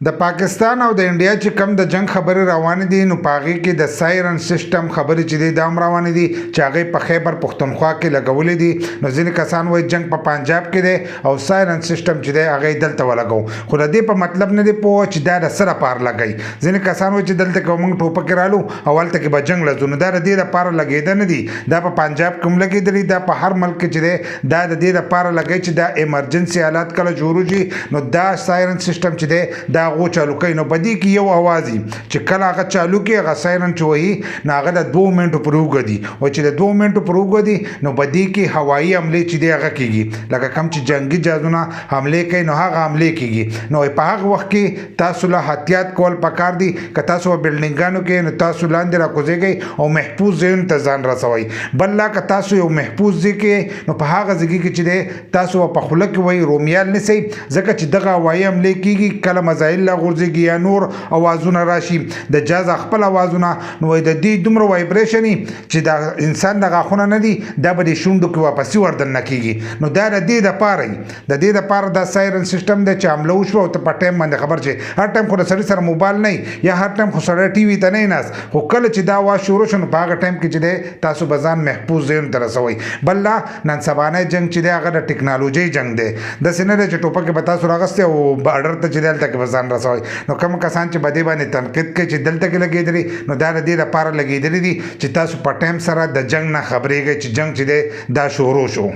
د پاکستان او د انډیا چې کم د جنگ خبرې روانې دي نو پاغي کې د سائرن سسٹم خبرې چې د دام روانې دي چې هغه په خیبر پختونخوا کې لګولې دي. نو ځینې کسان وایي جنگ په پنجاب کې دی او سائرن سسٹم چې دی هغه دلته ولګو، خو د دې په مطلب نه دی پوه چې دا د سره پار لګي. ځینې کسان وایي چې دلته کوم ټوپک رالو او هلته کې به جنگ لزو، نو دا د دې لپاره لګېده نه دي، دا په پنجاب کې هم لګېدلي، دا په هر ملک کې چې دی دا د دې لپاره لګي چې دا ایمرجنسي حالات کله جوړ شي نو دا سائرن سسٹم چې دی دا غو چالو کوي. نو بدی کې یو اوازي چې کله هغه چالو کې هغه سائرن چې وایي نو هغه د 2 منټو پر وګدي او چې د 2 منټو پر وګدي نو بدی کې هوایي حمله چې دی هغه کیږي، لکه کم چې جنگي جهازونه حمله کوي نو هغه حمله کیږي. نو په هغه وخت کې تاسو له احتیاط کول پکار دي که تاسو بلډینګانو کې نو تاسو لاندې راکوزیږئ او محفوظ ځای ته ځان رسوئ. بل لا که تاسو یو محفوظ ځای کې نو په هغه ځای کې چې دی تاسو په خوله کې وایي رومیال نیسئ، ځکه چې دغه هوایي حملې کیږي کله مزایل لا غورځېږي یا نور اوازونه راشي د جاز خپل اوازونه نو د دې دومره وایبریشني چې د انسان د غاښونه نه دي دا به د شونډو کې واپسي وردن نه کیږي. نو دا د دې دپاره دا سایرن سسټم دی چې حمله وشوه او ته په ټایم باندې خبر شې. هر ټایم خو د سړي سره موبایل نه یا هر ټایم خو سړی ټي وي ته نه ناست، خو کله چې دا اواز شروع شو نو په هغه ټایم کې چې دی تاسو به ځان محفوظ ځایونو ته رسوئ. بل لا نن سبانه جنګ چې دی هغه د ټکنالوژۍ جنګ دی، داسې نه دی چې ټوپک به تاسو راغستې او بارډر ته چې دی هلته کې به ځان رسوئ. نو کوم کسان چې بدې باندې تنقید کوي چې دلته کې لګېدلي نو دا د دې لپاره لګېدلي دي چې تاسو په ټایم سره د جنګ نه خبرېږئ چې جنګ چې دی دا شروع شو.